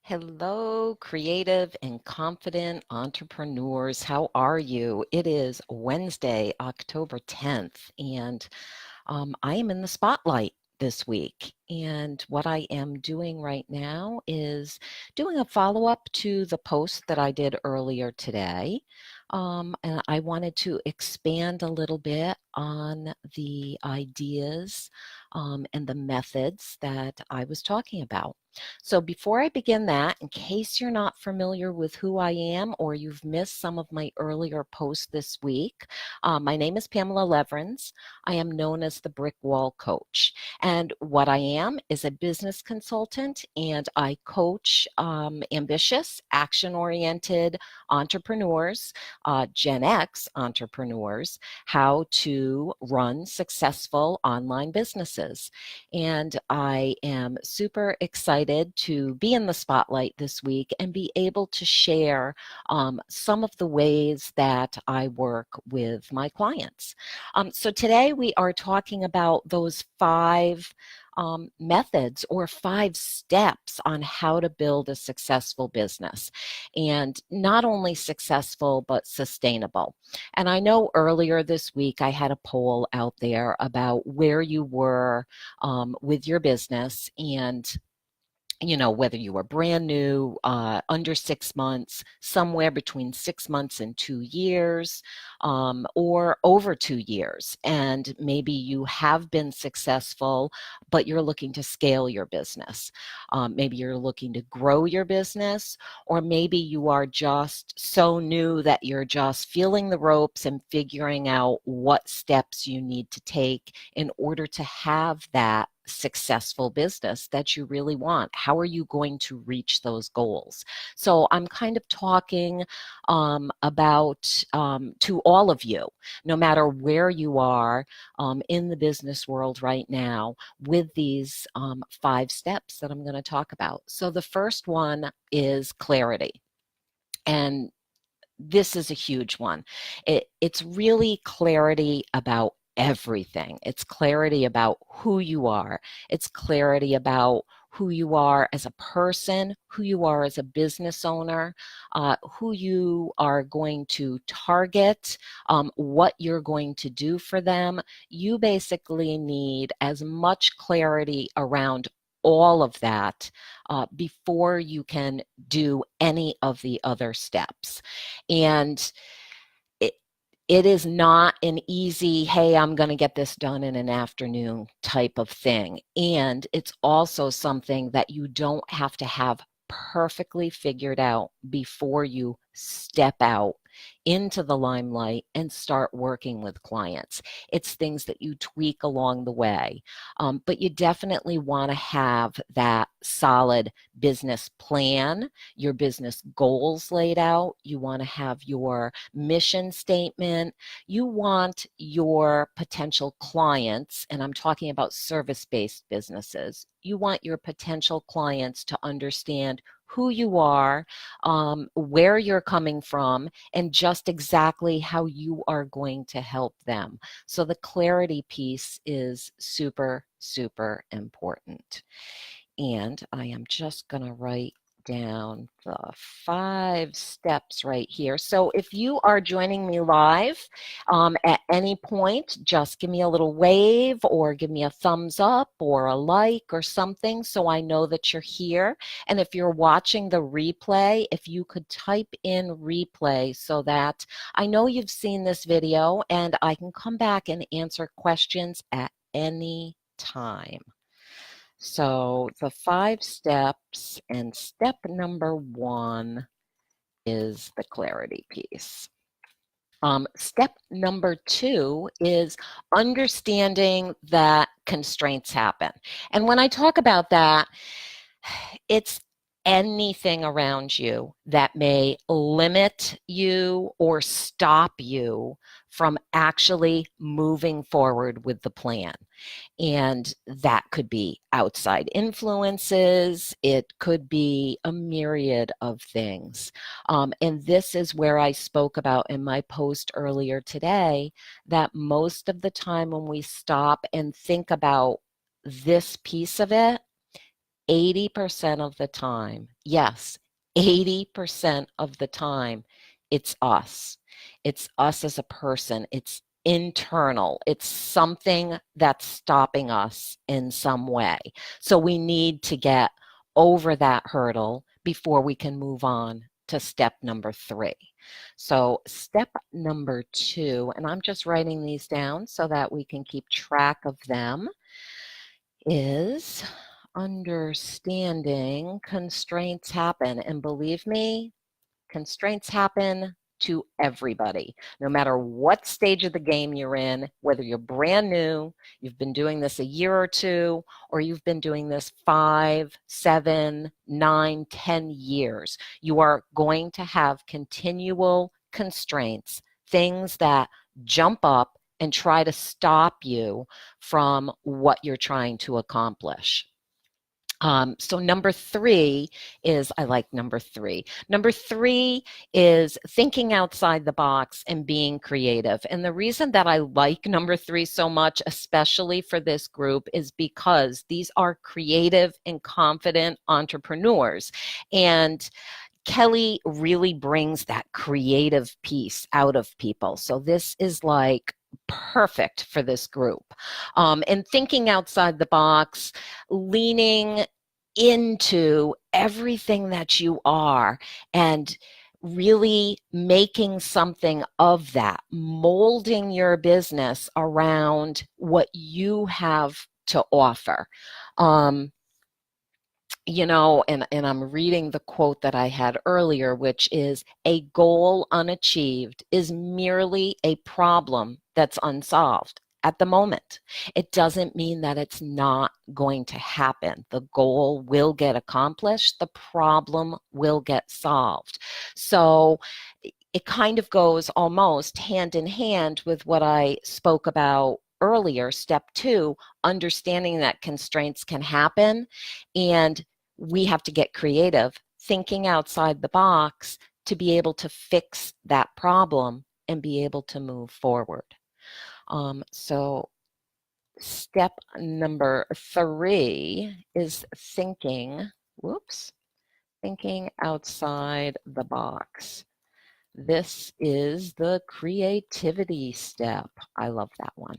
Hello, creative and confident entrepreneurs. How are you? It is Wednesday, October 10th, and I am in the spotlight this week. And what I am doing right now is doing a follow-up to the post that I did earlier today. And I wanted to expand a little bit on the ideas and the methods that I was talking about. So before I begin that, in case you're not familiar with who I am or you've missed some of my earlier posts this week, my name is Pamela Lewerenz. I am known as the Brick Wall Coach. And what I am is a business consultant, and I coach ambitious, action-oriented entrepreneurs, Gen X entrepreneurs, how to run successful online businesses. And I am super excited to be in the spotlight this week and be able to share some of the ways that I work with my clients. So today we are talking about those five methods or 5 steps on how to build a successful business, and not only successful but sustainable. And I know earlier this week I had a poll out there about where you were with your business, and whether you were brand new, under 6 months, somewhere between 6 months and 2 years, or over 2 years. And maybe you have been successful, but you're looking to scale your business. Maybe you're looking to grow your business, or maybe you are just so new that you're just feeling the ropes and figuring out what steps you need to take in order to have that successful business that you really want. How are you going to reach those goals? So I'm kind of talking about to all of you, no matter where you are in the business world right now, with these 5 steps that I'm going to talk about. So the first one is clarity. And this is a huge one. It's really clarity about everything. It's clarity about who you are. It's clarity about who you are as a person, who you are as a business owner, who you are going to target, what you're going to do for them. You basically need as much clarity around all of that before you can do any of the other steps. And it, it is not an easy, hey, I'm going to get this done in an afternoon type of thing. And it's also something that you don't have to have perfectly figured out before you step out into the limelight and start working with clients. It's things that you tweak along the way. But you definitely want to have that solid business plan, your business goals laid out. You want to have your mission statement. You want your potential clients, and I'm talking about service-based businesses, you want your potential clients to understand who you are, where you're coming from, and just exactly how you are going to help them. So the clarity piece is super, super important. And I am just going to write down the 5 steps right here. So if you are joining me live at any point, just give me a little wave or give me a thumbs up or a like or something so I know that you're here. And if you're watching the replay, if you could type in replay so that I know you've seen this video and I can come back and answer questions at any time. So the 5 steps, and step number 1 is the clarity piece. Step number 2 is understanding that constraints happen. And when I talk about that, it's anything around you that may limit you or stop you from actually moving forward with the plan. And that could be outside influences. It could be a myriad of things. And this is where I spoke about in my post earlier today, that most of the time when we stop and think about this piece of it, 80% of the time, yes, 80% of the time, it's us. It's us as a person. It's internal. It's something that's stopping us in some way. So we need to get over that hurdle before we can move on to step number 3. So step number 2, and I'm just writing these down so that we can keep track of them, is understanding constraints happen. And believe me, constraints happen to everybody, no matter what stage of the game you're in, whether you're brand new, you've been doing this a year or two, or you've been doing this 5, 7, 9, 10 years. You are going to have continual constraints, things that jump up and try to stop you from what you're trying to accomplish. So number 3 is, I like number 3. Number 3 is thinking outside the box and being creative. And the reason that I like number 3 so much, especially for this group, is because these are creative and confident entrepreneurs. And Kelly really brings that creative piece out of people. So this is like perfect for this group. And thinking outside the box, leaning into everything that you are and really making something of that, molding your business around what you have to offer. And I'm reading the quote that I had earlier, which is, a goal unachieved is merely a problem that's unsolved at the moment. It doesn't mean that it's not going to happen. The goal will get accomplished. The problem will get solved. So it kind of goes almost hand in hand with what I spoke about earlier, step 2, understanding that constraints can happen, and we have to get creative, thinking outside the box to be able to fix that problem and be able to move forward. So step number 3 is thinking outside the box. This is the creativity step. I love that one.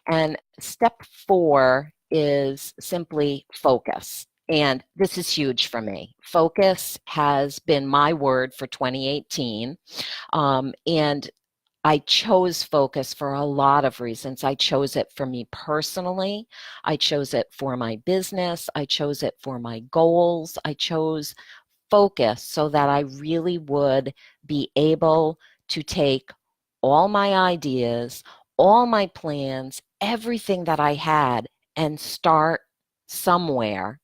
And step 4 is simply focus. And this is huge for me. Focus has been my word for 2018. And I chose focus for a lot of reasons. I chose it for me personally. I chose it for my business. I chose it for my goals. I chose focus so that I really would be able to take all my ideas, all my plans, everything that I had, and start somewhere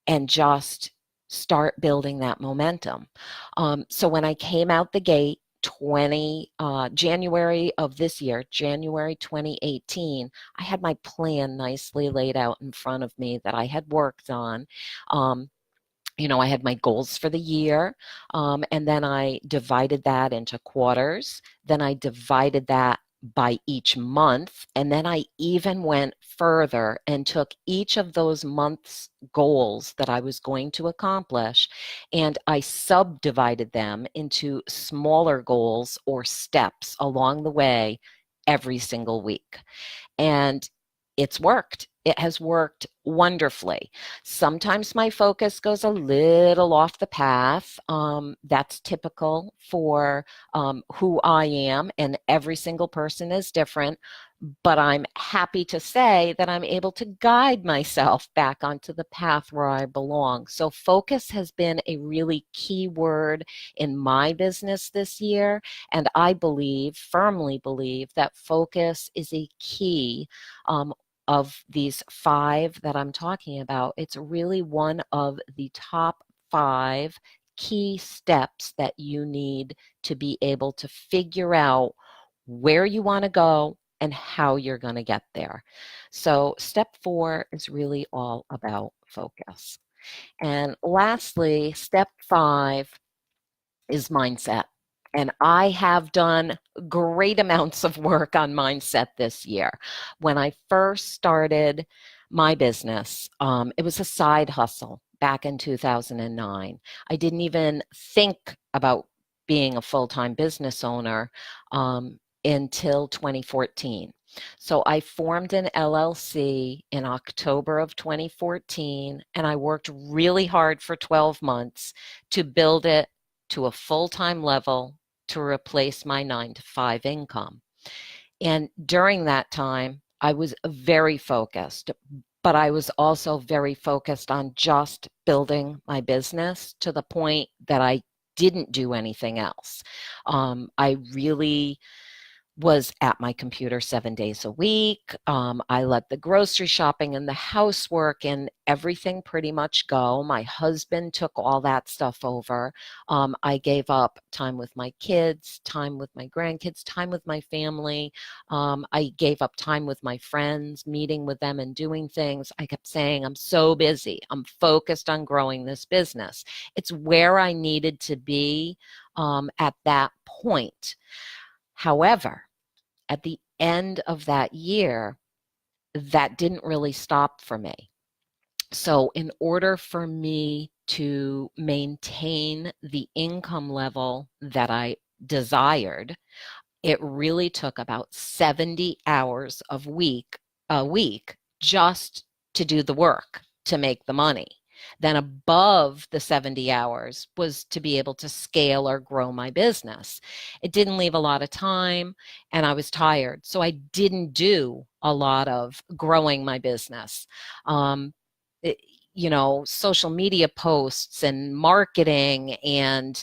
and just start building that momentum. So when I came out the gate, January of this year, January 2018, I had my plan nicely laid out in front of me that I had worked on. I had my goals for the year, and then I divided that into quarters. Then I divided that by each month, and then I even went further and took each of those months' goals that I was going to accomplish, and I subdivided them into smaller goals or steps along the way every single week. And it's worked. It has worked wonderfully. Sometimes my focus goes a little off the path. That's typical for who I am, and every single person is different. But I'm happy to say that I'm able to guide myself back onto the path where I belong. So focus has been a really key word in my business this year. And I firmly believe that focus is a key of these 5 that I'm talking about. It's really one of the top 5 key steps that you need to be able to figure out where you want to go and how you're going to get there. So step 4 is really all about focus. And lastly, step 5 is mindset. And I have done great amounts of work on mindset this year. When I first started my business. It was a side hustle back in 2009. I didn't even think about being a full-time business owner until 2014. So I formed an LLC in October of 2014, and I worked really hard for 12 months to build it to a full-time level to replace my 9 to 5 income. And during that time, I was very focused, but I was also very focused on just building my business to the point that I didn't do anything else. I really was at my computer 7 days a week. I let the grocery shopping and the housework and everything pretty much go. My husband took all that stuff over. I gave up time with my kids, time with my grandkids, time with my family. I gave up time with my friends, meeting with them and doing things. I kept saying, I'm so busy. I'm focused on growing this business. It's where I needed to be at that point. However, at the end of that year, that didn't really stop for me. So in order for me to maintain the income level that I desired, it really took about 70 hours a week just to do the work to make the money. Then above the 70 hours was to be able to scale or grow my business. It didn't leave a lot of time and I was tired. So I didn't do a lot of growing my business. It, social media posts and marketing and,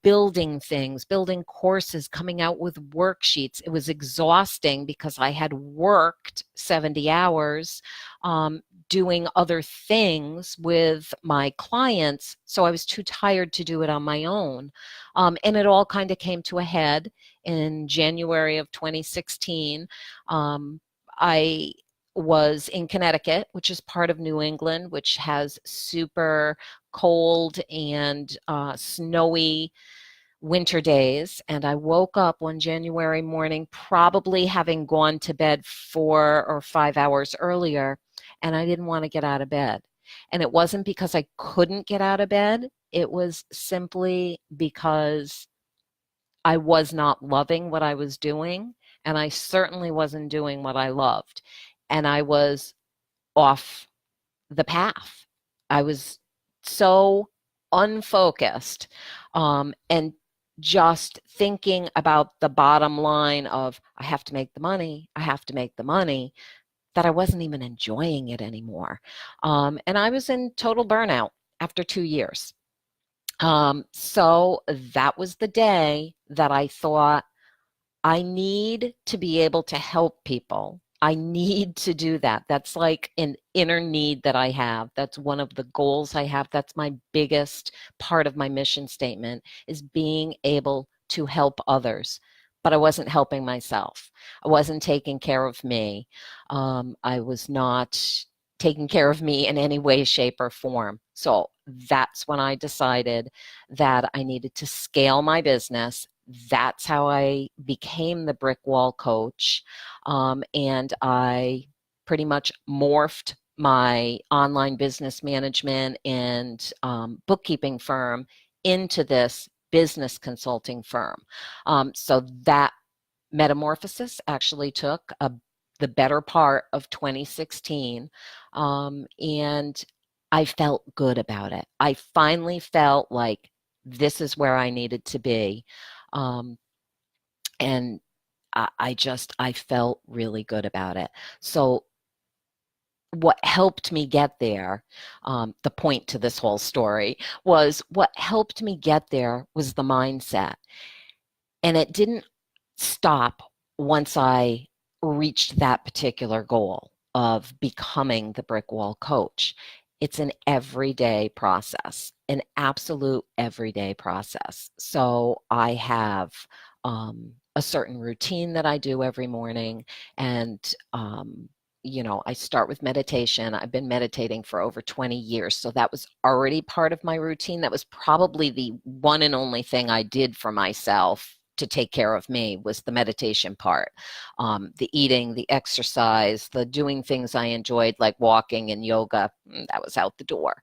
building things, building courses, coming out with worksheets. It was exhausting because I had worked 70 hours doing other things with my clients. So I was too tired to do it on my own. And it all kind of came to a head in January of 2016. I was in Connecticut, which is part of New England, which has super cold and snowy winter days. And I woke up one January morning, probably having gone to bed 4 or 5 hours earlier, and I didn't want to get out of bed. And it wasn't because I couldn't get out of bed. It was simply because I was not loving what I was doing, and I certainly wasn't doing what I loved. And I was off the path. I was so unfocused and just thinking about the bottom line of I have to make the money, I have to make the money, that I wasn't even enjoying it anymore. And I was in total burnout after 2 years. So that was the day that I thought, I need to be able to help people. I need to do that. That's like an inner need that I have. That's one of the goals I have. That's my biggest part of my mission statement, is being able to help others. But I wasn't helping myself. I wasn't taking care of me. I was not taking care of me in any way, shape, or form. So that's when I decided that I needed to scale my business. That's how I became the brick wall coach. And I pretty much morphed my online business management and bookkeeping firm into this business consulting firm. So that metamorphosis actually took the better part of 2016. And I felt good about it. I finally felt like this is where I needed to be. And I felt really good about it. So what helped me get there, the point to this whole story, was what helped me get there was the mindset. And it didn't stop once I reached that particular goal of becoming the brick wall coach. It's an everyday process, an absolute everyday process. So I have a certain routine that I do every morning, and I start with meditation. I've been meditating for over 20 years, so that was already part of my routine. That was probably the one and only thing I did for myself to take care of me was the meditation part. The eating, the exercise, the doing things I enjoyed, like walking and yoga, that was out the door.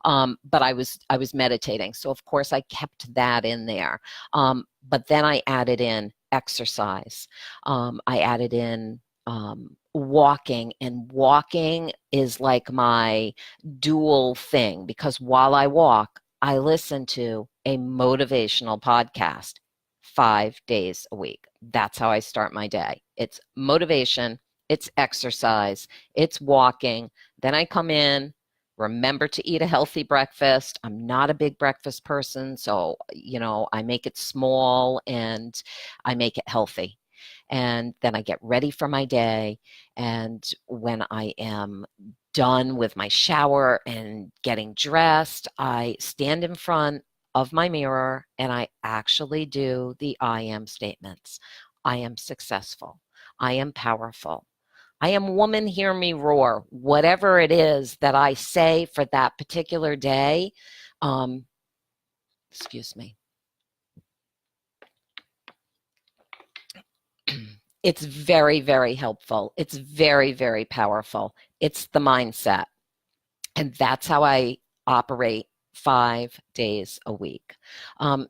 But I was meditating. So of course I kept that in there. But then I added in exercise. I added in walking, and walking is like my dual thing, because while I walk, I listen to a motivational podcast 5 days a week. That's how I start my day. It's motivation, it's exercise, it's walking. Then I come in, remember to eat a healthy breakfast. I'm not a big breakfast person, so, I make it small and I make it healthy. And then I get ready for my day. And when I am done with my shower and getting dressed, I stand in front of my mirror and I actually do the I am statements. I am successful. I am powerful. I am woman, hear me roar. Whatever it is that I say for that particular day, excuse me. It's very, very helpful. It's very, very powerful. It's the mindset. And that's how I operate 5 days a week.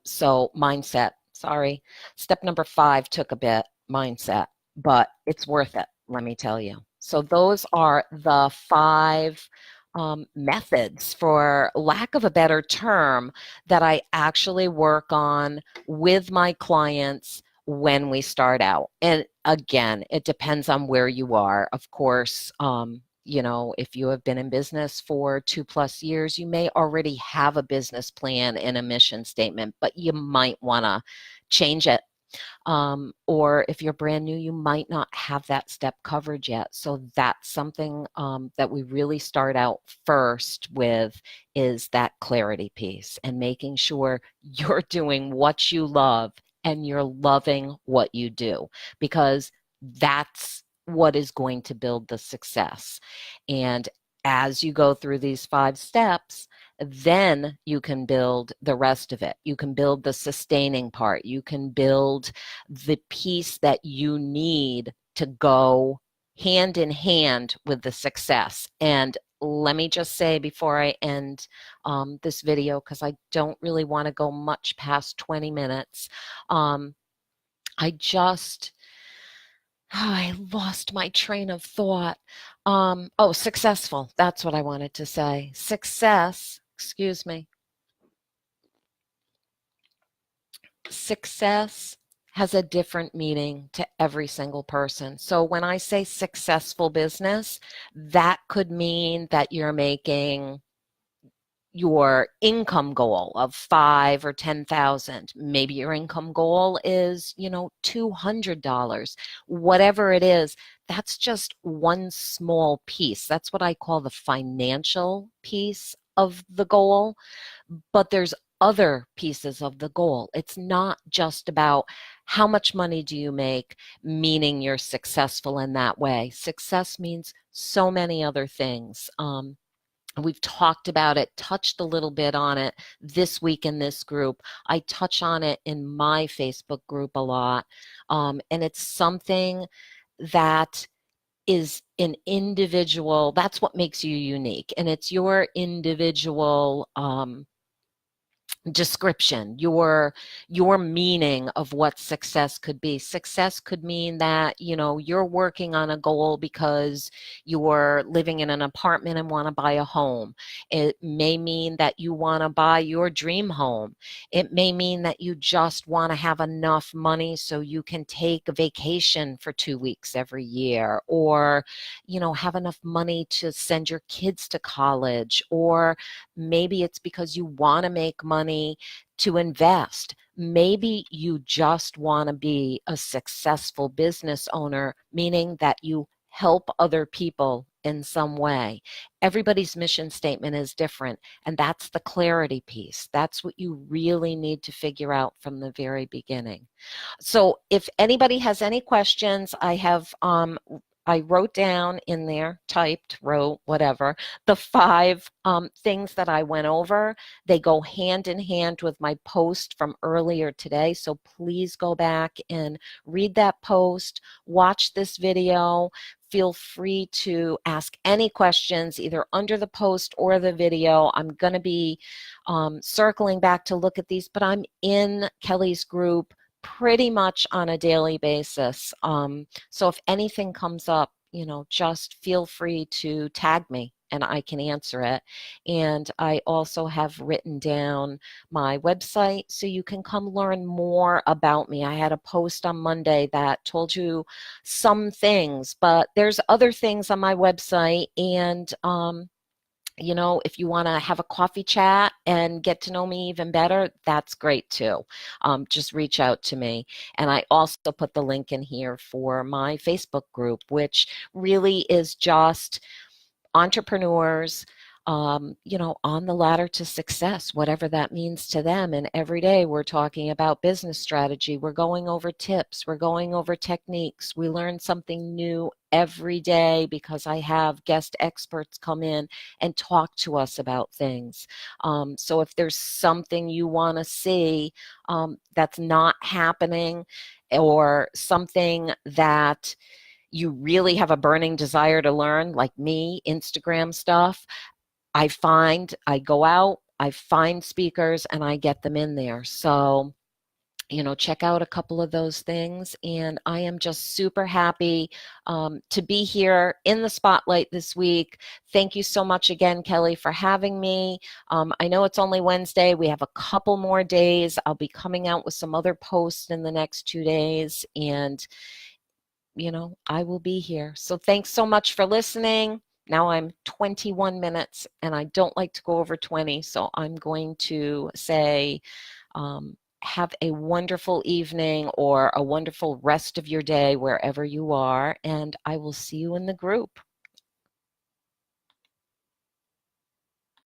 So mindset, sorry. Step number 5 took a bit, mindset, but it's worth it, let me tell you. So those are the 5 methods, for lack of a better term, that I actually work on with my clients when we start out. And again, it depends on where you are. Of course, if you have been in business for 2+ years, you may already have a business plan and a mission statement, but you might want to change it. Or if you're brand new, you might not have that step covered yet. So that's something that we really start out first with, is that clarity piece, and making sure you're doing what you love and you're loving what you do, because that's what is going to build the success. And as you go through these 5 steps, then you can build the rest of it. You can build the sustaining part. You can build the piece that you need to go hand in hand with the success. And let me just say before I end this video, because I don't really want to go much past 20 minutes, I lost my train of thought. Successful. That's what I wanted to say. Success, excuse me. Success has a different meaning to every single person. So when I say successful business, that could mean that you're making your income goal of 5 or 10,000. Maybe your income goal is, $200. Whatever it is, that's just one small piece. That's what I call the financial piece of the goal. But there's other pieces of the goal. It's not just about how much money do you make, meaning you're successful in that way. Success means so many other things. We've talked about it, touched a little bit on it this week in this group. I touch on it in my Facebook group a lot. And it's something that is an individual, that's what makes you unique. And it's your individual description, your meaning of what success could be. Success could mean that, you're working on a goal because you're living in an apartment and want to buy a home. It may mean that you want to buy your dream home. It may mean that you just want to have enough money so you can take a vacation for 2 weeks every year, or, have enough money to send your kids to college, or maybe it's because you want to make money to invest. Maybe you just want to be a successful business owner, meaning that you help other people in some way. Everybody's mission statement is different, and that's the clarity piece. That's what you really need to figure out from the very beginning. So if anybody has any questions, I have I wrote down in there, typed, wrote, whatever, the 5 things that I went over. They go hand in hand with my post from earlier today. So please go back and read that post, watch this video. Feel free to ask any questions either under the post or the video. I'm going to be circling back to look at these, but I'm in Kelly's group pretty much on a daily basis. So if anything comes up, just feel free to tag me and I can answer it. And I also have written down my website so you can come learn more about me. I had a post on Monday that told you some things, but there's other things on my website. And if you want to have a coffee chat and get to know me even better, that's great too. Just reach out to me. And I also put the link in here for my Facebook group, which really is just entrepreneurs, on the ladder to success, whatever that means to them. And every day we're talking about business strategy. We're going over tips. We're going over techniques. We learn something new every day because I have guest experts come in and talk to us about things. So if there's something you want to see that's not happening, or something that you really have a burning desire to learn, like me, Instagram stuff, I go out, I find speakers, and I get them in there. So, check out a couple of those things. And I am just super happy to be here in the spotlight this week. Thank you so much again, Kelly, for having me. I know it's only Wednesday. We have a couple more days. I'll be coming out with some other posts in the next 2 days. And I will be here. So thanks so much for listening. Now I'm 21 minutes and I don't like to go over 20. So I'm going to say, have a wonderful evening or a wonderful rest of your day wherever you are. And I will see you in the group.